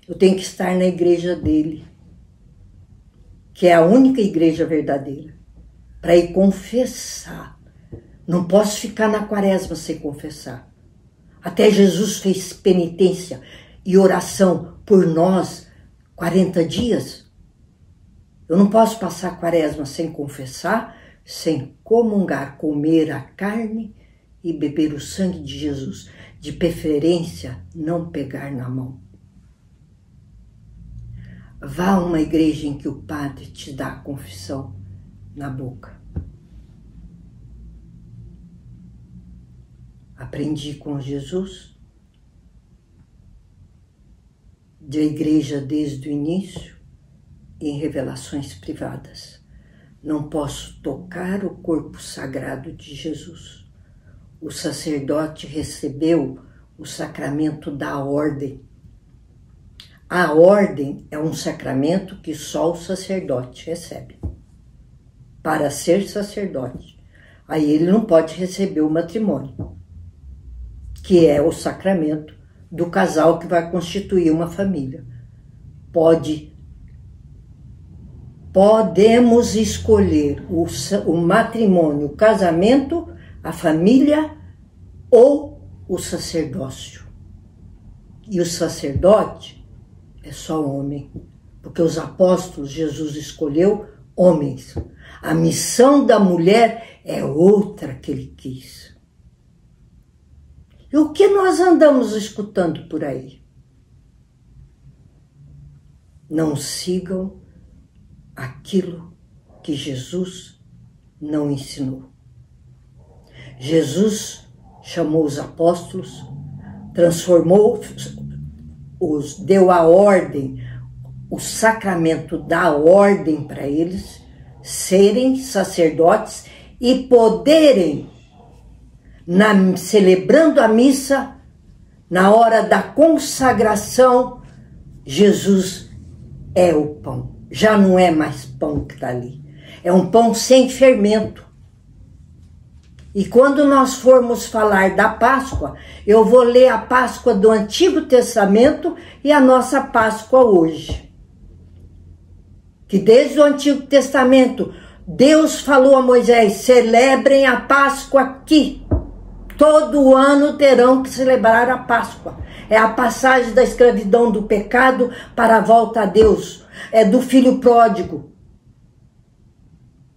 Eu tenho que estar na igreja dele, que é a única igreja verdadeira, para ir confessar. Não posso ficar na Quaresma sem confessar. Até Jesus fez penitência e oração por nós 40 dias. Eu não posso passar a Quaresma sem confessar, sem comungar, comer a carne e beber o sangue de Jesus. De preferência, não pegar na mão. Vá a uma igreja em que o padre te dá a confissão na boca. Aprendi com Jesus, da igreja desde o início, em revelações privadas. Não posso tocar o corpo sagrado de Jesus. O sacerdote recebeu o sacramento da ordem. A ordem é um sacramento que só o sacerdote recebe. Para ser sacerdote. Aí ele não pode receber o matrimônio, que é o sacramento do casal que vai constituir uma família. Podemos escolher o matrimônio, o casamento, a família ou o sacerdócio. E o sacerdote é só homem, porque os apóstolos Jesus escolheu homens. A missão da mulher é outra que ele quis. E o que nós andamos escutando por aí? Não sigam aquilo que Jesus não ensinou. Jesus chamou os apóstolos, transformou, deu a ordem, o sacramento da ordem para eles serem sacerdotes e poderem, celebrando a missa, na hora da consagração, Jesus é o pão. Já não é mais pão que está ali. É um pão sem fermento. E quando nós formos falar da Páscoa, eu vou ler a Páscoa do Antigo Testamento e a nossa Páscoa hoje. Que desde o Antigo Testamento, Deus falou a Moisés, celebrem a Páscoa aqui. Todo ano terão que celebrar a Páscoa. É a passagem da escravidão do pecado para a volta a Deus. É do filho pródigo.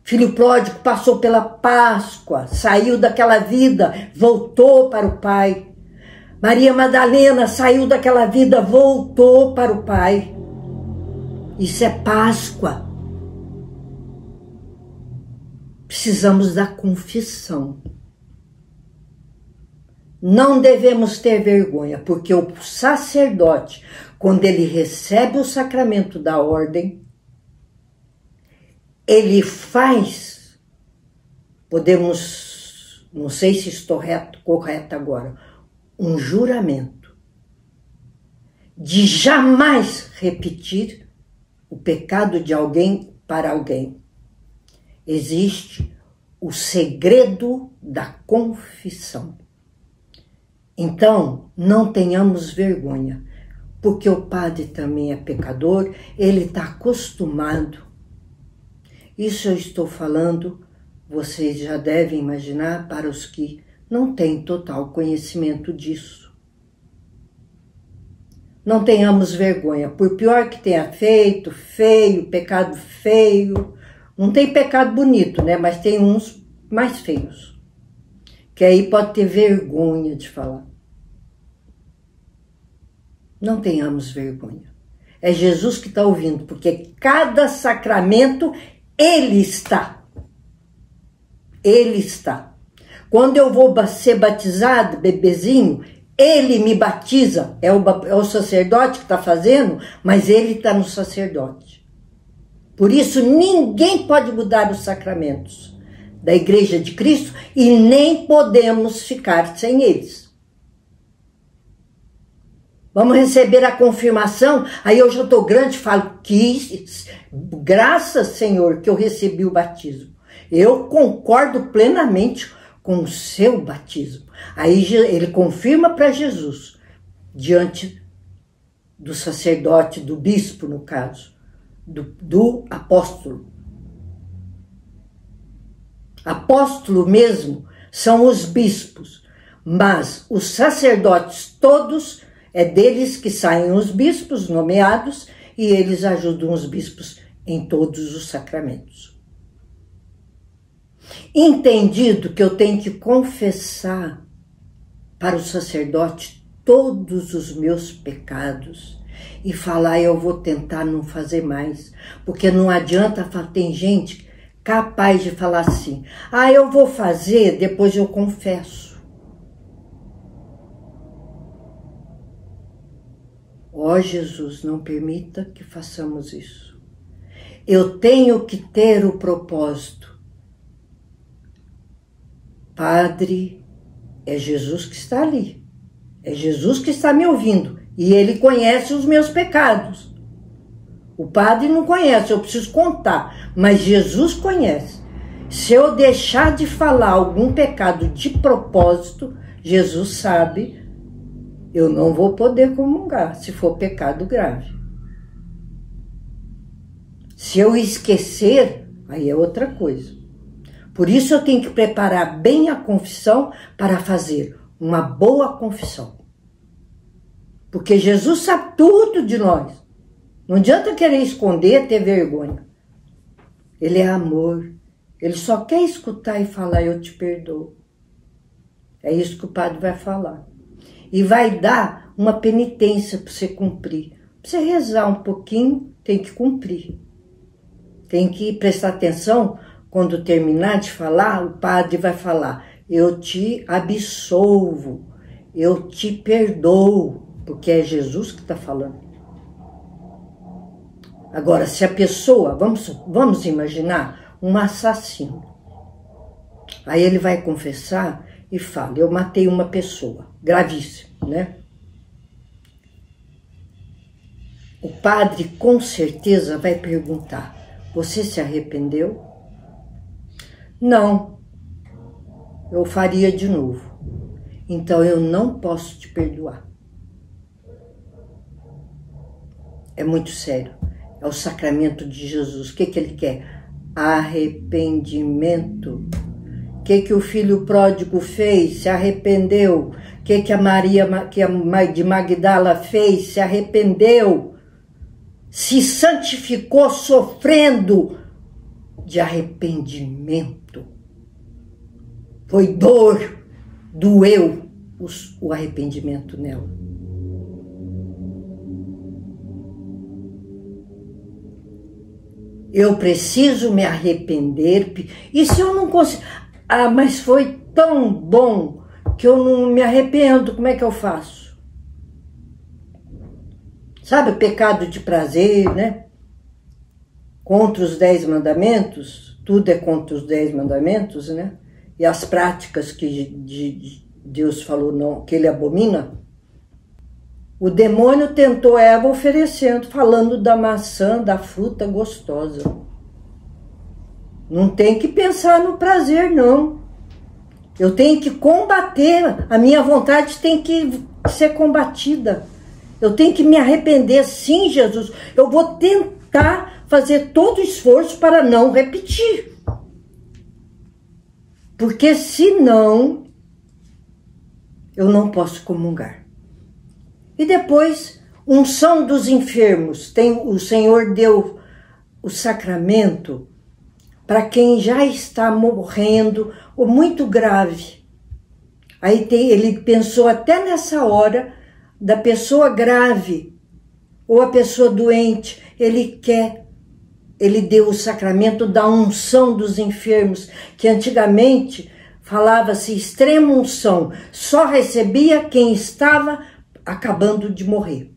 Filho pródigo passou pela Páscoa, saiu daquela vida, voltou para o Pai. Maria Madalena saiu daquela vida, voltou para o Pai. Isso é Páscoa. Precisamos da confissão. Não devemos ter vergonha, porque o sacerdote, quando ele recebe o sacramento da ordem, ele faz podemos, não sei se estou correta agora, um juramento de jamais repetir o pecado de alguém para alguém. Existe o segredo da confissão. Então, não tenhamos vergonha, porque o padre também é pecador, ele está acostumado. Isso eu estou falando, vocês já devem imaginar, para os que não têm total conhecimento disso. Não tenhamos vergonha, por pior que tenha feito, feio, pecado feio. Não tem pecado bonito, né? Mas tem uns mais feios, que aí pode ter vergonha de falar. Não tenhamos vergonha. É Jesus que está ouvindo, porque cada sacramento, Ele está. Ele está. Quando eu vou ser batizado, bebezinho, Ele me batiza. É o sacerdote que está fazendo, mas Ele está no sacerdote. Por isso, ninguém pode mudar os sacramentos da Igreja de Cristo e nem podemos ficar sem eles. Vamos receber a confirmação, aí eu já estou grande e falo que, graças, Senhor, que eu recebi o batismo. Eu concordo plenamente com o seu batismo. Aí ele confirma para Jesus, diante do sacerdote, do bispo, no caso, do apóstolo. Apóstolo mesmo são os bispos, mas os sacerdotes todos, é deles que saem os bispos nomeados e eles ajudam os bispos em todos os sacramentos. Entendido que eu tenho que confessar para o sacerdote todos os meus pecados e falar, eu vou tentar não fazer mais, porque não adianta, tem gente capaz de falar assim, eu vou fazer, depois eu confesso. Ó Jesus, não permita que façamos isso. Eu tenho que ter o propósito. Padre, é Jesus que está ali. É Jesus que está me ouvindo. E ele conhece os meus pecados. O padre não conhece, eu preciso contar. Mas Jesus conhece. Se eu deixar de falar algum pecado de propósito, Jesus sabe, eu não vou poder comungar, se for pecado grave. Se eu esquecer, aí é outra coisa. Por isso eu tenho que preparar bem a confissão para fazer uma boa confissão. Porque Jesus sabe tudo de nós. Não adianta querer esconder, ter vergonha. Ele é amor. Ele só quer escutar e falar, eu te perdoo. É isso que o padre vai falar. E vai dar uma penitência para você cumprir. Para você rezar um pouquinho, tem que cumprir. Tem que prestar atenção, quando terminar de falar, o padre vai falar, eu te absolvo, eu te perdoo, porque é Jesus que está falando. Agora, se a pessoa, vamos imaginar, um assassino. Aí ele vai confessar e fala, eu matei uma pessoa, gravíssimo, né? O padre com certeza vai perguntar, você se arrependeu? Não, eu faria de novo. Então eu não posso te perdoar. É muito sério. É o sacramento de Jesus. O que ele quer? Arrependimento. O que o filho pródigo fez? Se arrependeu. O que a Maria, que a mãe de Magdala fez? Se arrependeu. Se santificou sofrendo de arrependimento. Foi dor, doeu o arrependimento nela. Eu preciso me arrepender. E se eu não consigo? Mas foi tão bom que eu não me arrependo. Como é que eu faço? Sabe o pecado de prazer, né? Contra os 10 mandamentos. Tudo é contra os 10 mandamentos, né? e as práticas que Deus falou não, que ele abomina, o demônio tentou Eva oferecendo, falando da maçã, da fruta gostosa. Não tem que pensar no prazer, não. Eu tenho que combater, a minha vontade tem que ser combatida. Eu tenho que me arrepender, sim, Jesus. Eu vou tentar fazer todo o esforço para não repetir. Porque senão, eu não posso comungar. E depois, unção dos enfermos. O Senhor deu o sacramento para quem já está morrendo ou muito grave. Aí ele pensou até nessa hora da pessoa grave ou a pessoa doente. Ele deu o sacramento da unção dos enfermos, que antigamente falava-se extrema unção, só recebia quem estava acabando de morrer.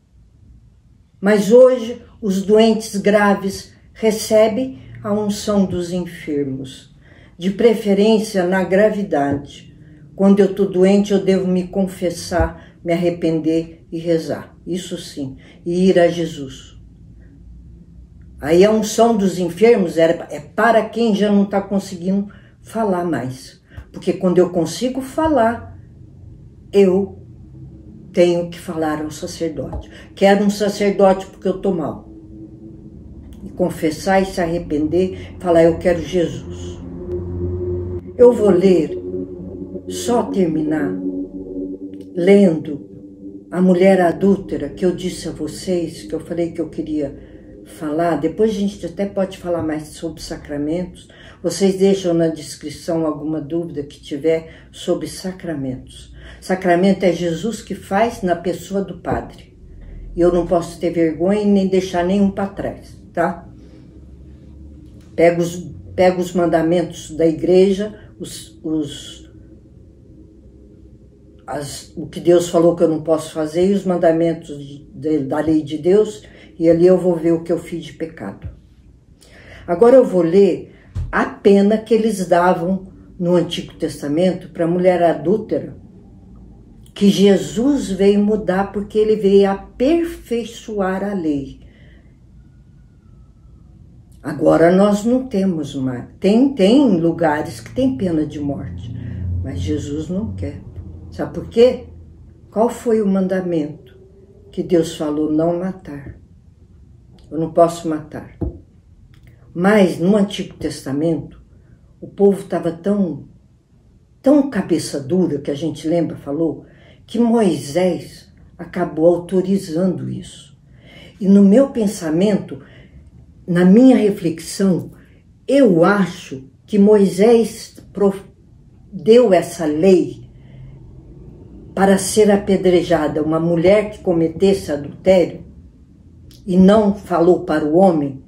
Mas hoje os doentes graves recebem a unção dos enfermos, de preferência na gravidade. Quando eu estou doente, eu devo me confessar, me arrepender e rezar. Isso sim, e ir a Jesus. Aí a unção dos enfermos é para quem já não está conseguindo falar mais. Porque quando eu consigo falar, eu tenho que falar ao sacerdote. Quero um sacerdote porque eu estou mal. E confessar e se arrepender, falar, eu quero Jesus. Eu vou ler, só terminar, lendo a mulher adúltera, que eu disse a vocês, que eu falei que eu queria falar. Depois a gente até pode falar mais sobre sacramentos. Vocês deixam na descrição alguma dúvida que tiver sobre sacramentos. Sacramento é Jesus que faz na pessoa do padre. E eu não posso ter vergonha e nem deixar nenhum para trás, tá? Pego os mandamentos da igreja, o que Deus falou que eu não posso fazer, e os mandamentos da lei de Deus, e ali eu vou ver o que eu fiz de pecado. Agora eu vou ler a pena que eles davam no Antigo Testamento para a mulher adúltera, que Jesus veio mudar porque ele veio aperfeiçoar a lei. Agora nós não temos mais. Tem lugares que tem pena de morte, mas Jesus não quer. Sabe por quê? Qual foi o mandamento que Deus falou? Não matar. Eu não posso matar. Mas no Antigo Testamento, o povo estava tão cabeça dura, que a gente lembra, falou, que Moisés acabou autorizando isso. E no meu pensamento, na minha reflexão, eu acho que Moisés deu essa lei para ser apedrejada uma mulher que cometesse adultério e não falou para o homem,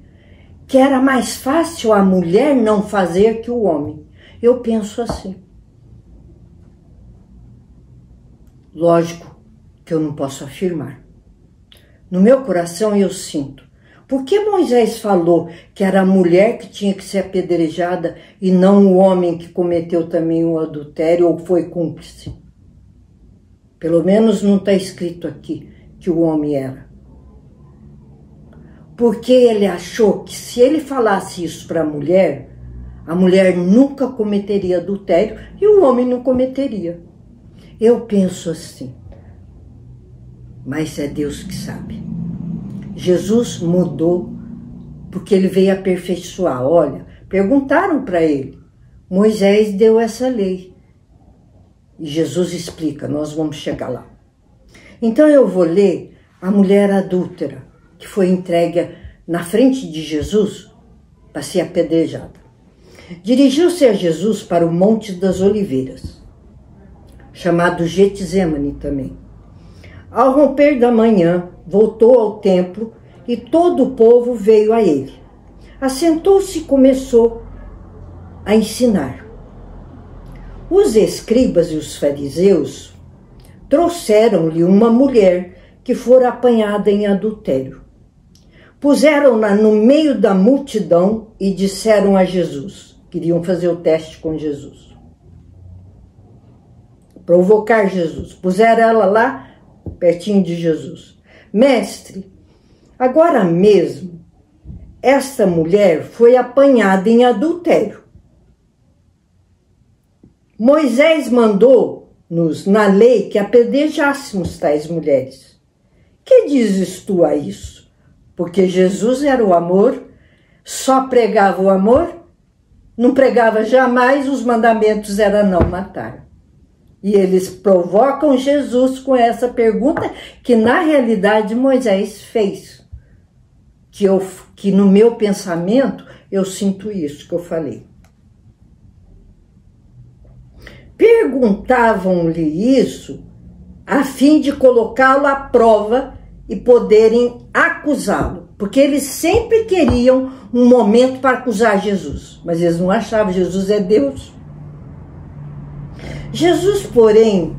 que era mais fácil a mulher não fazer que o homem. Eu penso assim. Lógico que eu não posso afirmar. No meu coração eu sinto. Por que Moisés falou que era a mulher que tinha que ser apedrejada e não o homem que cometeu também o adultério ou foi cúmplice? Pelo menos não está escrito aqui que o homem era. Porque ele achou que se ele falasse isso para a mulher nunca cometeria adultério e o homem não cometeria. Eu penso assim, mas é Deus que sabe. Jesus mudou porque ele veio aperfeiçoar. Olha, perguntaram para ele, Moisés deu essa lei. E Jesus explica, nós vamos chegar lá. Então eu vou ler a mulher adúltera, que foi entregue na frente de Jesus para ser apedrejada. Dirigiu-se a Jesus para o Monte das Oliveiras, chamado Getsemane também. Ao romper da manhã, voltou ao templo e todo o povo veio a ele. Assentou-se e começou a ensinar. Os escribas e os fariseus trouxeram-lhe uma mulher que fora apanhada em adultério. Puseram-na no meio da multidão e disseram a Jesus, queriam fazer o teste com Jesus. provocar Jesus. Puseram ela lá, pertinho de Jesus. Mestre, agora mesmo, esta mulher foi apanhada em adultério. Moisés mandou-nos na lei que apedrejássemos tais mulheres. Que dizes tu a isso? Porque Jesus era o amor, só pregava o amor, não pregava jamais, os mandamentos era não matar. E eles provocam Jesus com essa pergunta que na realidade Moisés fez. Que no meu pensamento eu sinto isso que eu falei. Perguntavam-lhe isso a fim de colocá-lo à prova e poderem acusá-lo, porque eles sempre queriam um momento para acusar Jesus, mas eles não achavam, Jesus é Deus. Jesus, porém,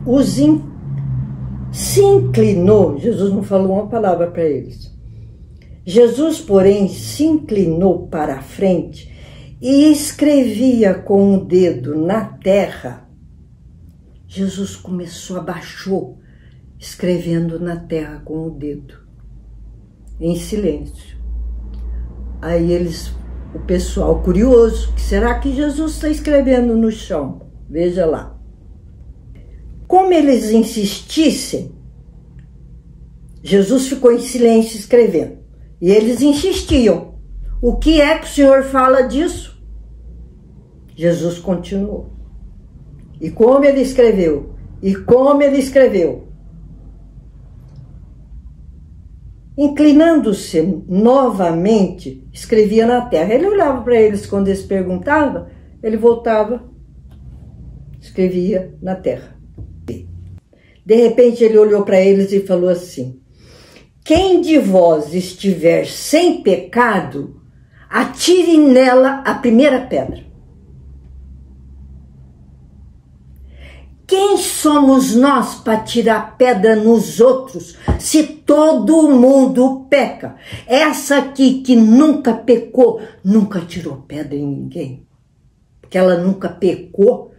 se inclinou, Jesus não falou uma palavra para eles. Jesus, porém, se inclinou para a frente e escrevia com o dedo na terra. Jesus abaixou, escrevendo na terra com o dedo, em silêncio. Aí o pessoal curioso, que será que Jesus está escrevendo no chão? Veja lá. Como eles insistissem, Jesus ficou em silêncio escrevendo. E eles insistiam. O que é que o Senhor fala disso? Jesus continuou. E como ele escreveu? E como ele escreveu? Inclinando-se novamente, escrevia na terra. Ele olhava para eles quando eles perguntavam, ele voltava, escrevia na terra. De repente ele olhou para eles e falou assim: quem de vós estiver sem pecado, atire nela a primeira pedra. Quem somos nós para tirar pedra nos outros, se todo mundo peca? Essa aqui que nunca pecou, nunca tirou pedra em ninguém. Porque ela nunca pecou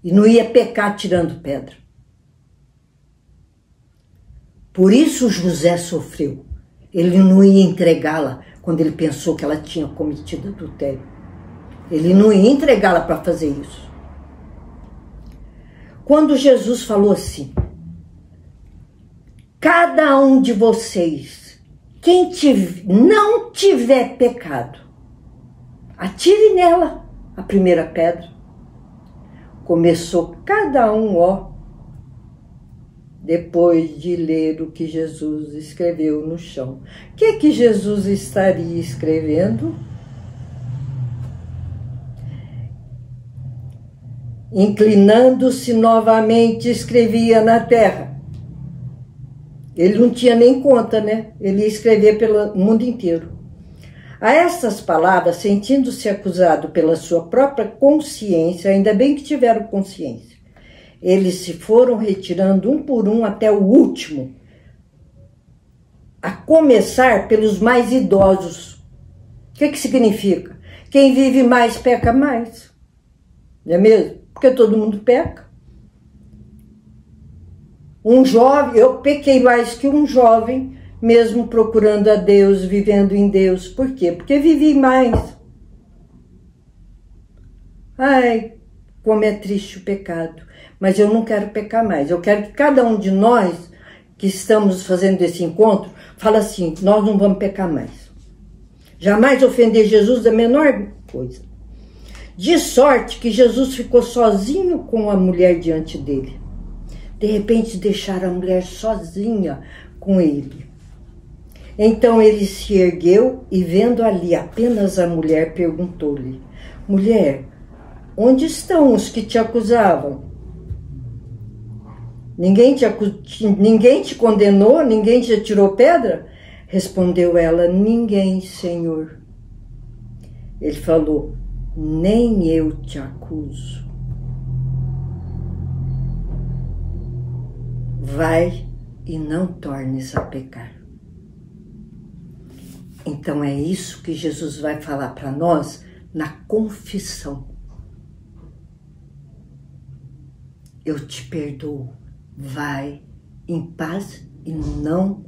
e não ia pecar tirando pedra. Por isso José sofreu. Ele não ia entregá-la quando ele pensou que ela tinha cometido adultério. Ele não ia entregá-la para fazer isso. Quando Jesus falou assim: cada um de vocês, quem não tiver pecado, atire nela a primeira pedra. Começou cada um, depois de ler o que Jesus escreveu no chão. O que Jesus estaria escrevendo? Inclinando-se novamente, escrevia na terra. Ele não tinha nem conta, né? Ele ia escrever pelo mundo inteiro. A estas palavras, sentindo-se acusado pela sua própria consciência, ainda bem que tiveram consciência, eles se foram retirando um por um até o último, a começar pelos mais idosos. O que significa? Quem vive mais peca mais. Não é mesmo? Porque todo mundo peca. Um jovem, eu pequei mais que um jovem, mesmo procurando a Deus, vivendo em Deus. Por quê? Porque vivi mais. Ai, como é triste o pecado. Mas eu não quero pecar mais. Eu quero que cada um de nós que estamos fazendo esse encontro fala assim: nós não vamos pecar mais. Jamais ofender Jesus da menor coisa. De sorte que Jesus ficou sozinho com a mulher diante dele. De repente deixaram a mulher sozinha com ele. Então ele se ergueu e, vendo ali apenas a mulher, perguntou-lhe: mulher, onde estão os que te acusavam? Ninguém te condenou? Ninguém te atirou pedra? Respondeu ela: ninguém, Senhor. Ele falou: nem eu te acuso. Vai e não tornes a pecar. Então é isso que Jesus vai falar para nós na confissão. eu te perdoo. Vai em paz e não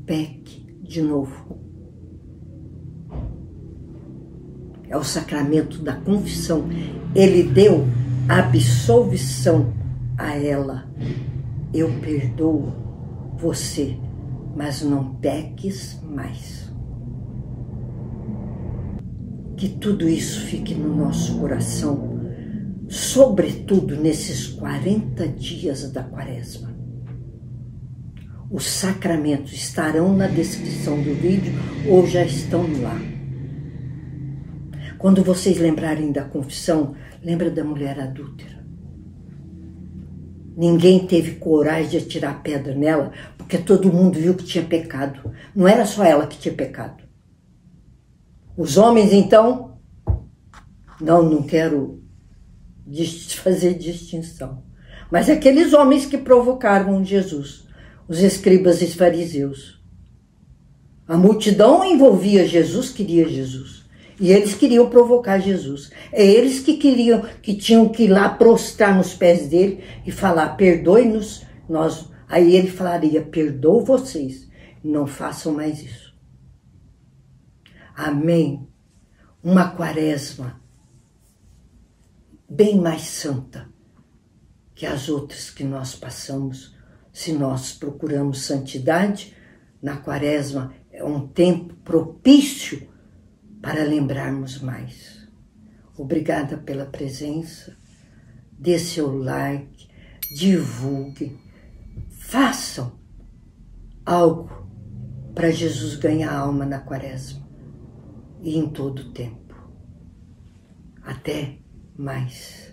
peque de novo. É o sacramento da confissão. Ele deu absolvição a ela. Eu perdoo você, mas não peques mais. Que tudo isso fique no nosso coração, sobretudo nesses 40 dias da Quaresma. Os sacramentos estarão na descrição do vídeo ou já estão lá. Quando vocês lembrarem da confissão, lembra da mulher adúltera. Ninguém teve coragem de atirar pedra nela, porque todo mundo viu que tinha pecado. Não era só ela que tinha pecado. Os homens, então, não quero fazer distinção. Mas aqueles homens que provocaram Jesus, os escribas e fariseus. A multidão envolvia Jesus, queria Jesus. E eles queriam provocar Jesus. É eles que tinham que ir lá prostrar nos pés dele e falar, perdoe-nos. Aí ele falaria, perdoo vocês, não façam mais isso. Amém. Uma Quaresma bem mais santa que as outras que nós passamos. Se nós procuramos santidade, na Quaresma é um tempo propício para lembrarmos mais. Obrigada pela presença. Dê seu like, divulgue, façam algo para Jesus ganhar alma na Quaresma e em todo o tempo. Até mais.